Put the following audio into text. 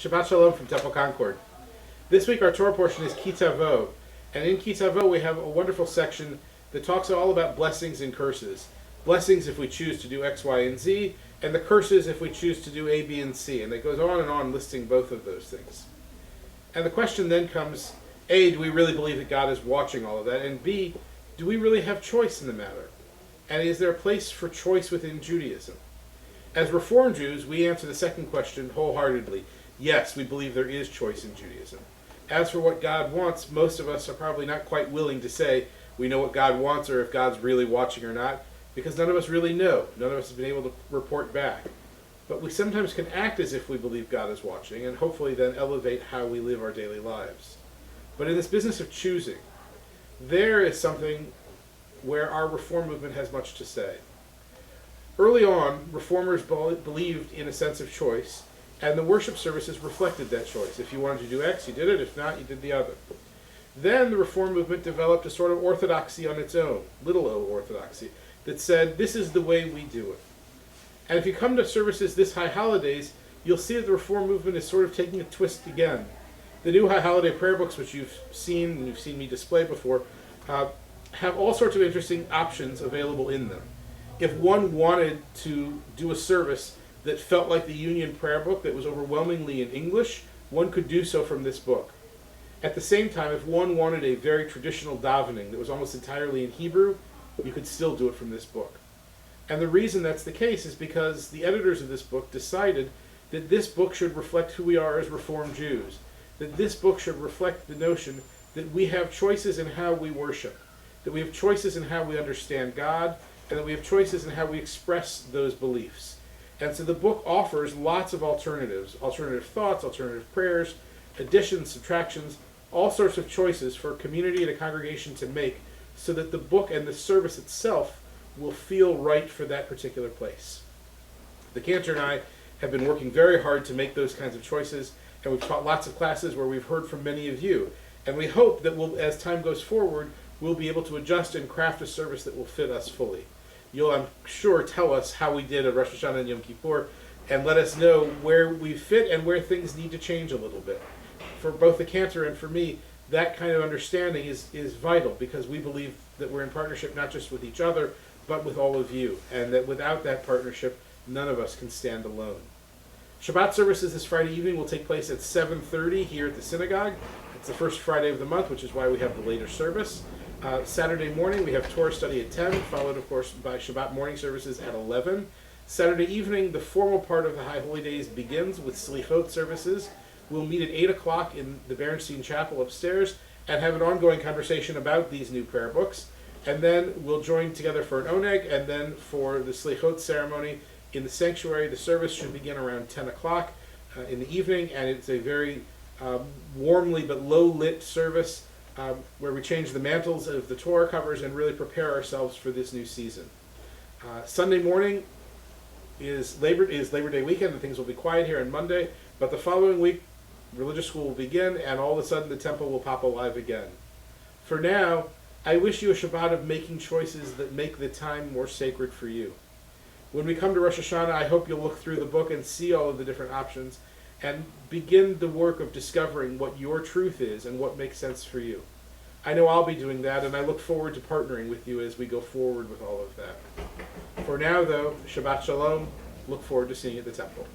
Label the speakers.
Speaker 1: Shabbat Shalom from Temple Concord. This week our Torah portion is Ki Tavo, and in Ki Tavo we have a wonderful section that talks all about blessings and curses. Blessings if we choose to do X, Y, and Z, and the curses if we choose to do A, B, and C. And it goes on and on listing both of those things. And the question then comes, A, do we really believe that God is watching all of that? And B, do we really have choice in the matter? And is there a place for choice within Judaism? As Reform Jews, we answer the second question wholeheartedly. Yes, we believe there is choice in Judaism. As for what God wants, most of us are probably not quite willing to say we know what God wants or if God's really watching or not, because none of us really know. None of us have been able to report back. But we sometimes can act as if we believe God is watching and hopefully then elevate how we live our daily lives. But in this business of choosing, there is something where our Reform movement has much to say. Early on, Reformers believed in a sense of choice, and the worship services reflected that choice. If you wanted to do X, you did it. If not, you did the other. Then the Reform movement developed a sort of orthodoxy on its own, little o orthodoxy, that said, this is the way we do it. And if you come to services this High Holidays, you'll see that the Reform movement is sort of taking a twist again. The new High Holiday prayer books, which you've seen and you've seen me display before, have all sorts of interesting options available in them. If one wanted to do a service that felt like the Union prayer book that was overwhelmingly in English, one could do so from this book. At the same time, if one wanted a very traditional davening that was almost entirely in Hebrew, you could still do it from this book. And the reason that's the case is because the editors of this book decided that this book should reflect who we are as Reformed Jews, that this book should reflect the notion that we have choices in how we worship, that we have choices in how we understand God, and that we have choices in how we express those beliefs. And so the book offers lots of alternatives, alternative thoughts, alternative prayers, additions, subtractions, all sorts of choices for a community and a congregation to make so that the book and the service itself will feel right for that particular place. The cantor and I have been working very hard to make those kinds of choices, and we've taught lots of classes where we've heard from many of you. And we hope that as time goes forward, we'll be able to adjust and craft a service that will fit us fully. You'll, I'm sure, tell us how we did at Rosh Hashanah and Yom Kippur, and let us know where we fit and where things need to change a little bit. For both the cantor and for me, that kind of understanding is vital, because we believe that we're in partnership not just with each other, but with all of you, and that without that partnership, none of us can stand alone. Shabbat services this Friday evening will take place at 7:30 here at the synagogue. It's the first Friday of the month, which is why we have the later service. Saturday morning we have Torah study at 10, followed of course by Shabbat morning services at 11. Saturday evening, the formal part of the High Holy Days begins with Slichot services. We'll meet at 8 o'clock in the Berenstein Chapel upstairs and have an ongoing conversation about these new prayer books. And then we'll join together for an oneg, and then for the Slichot ceremony in the sanctuary. The service should begin around 10 o'clock in the evening, and it's a very warmly but low-lit service where we change the mantles of the Torah covers and really prepare ourselves for this new season. Sunday morning is Labor Day weekend, and things will be quiet here on Monday, but the following week, religious school will begin, and all of a sudden the temple will pop alive again. For now, I wish you a Shabbat of making choices that make the time more sacred for you. When we come to Rosh Hashanah, I hope you'll look through the book and see all of the different options and begin the work of discovering what your truth is and what makes sense for you. I know I'll be doing that, and I look forward to partnering with you as we go forward with all of that. For now, though, Shabbat Shalom. Look forward to seeing you at the temple.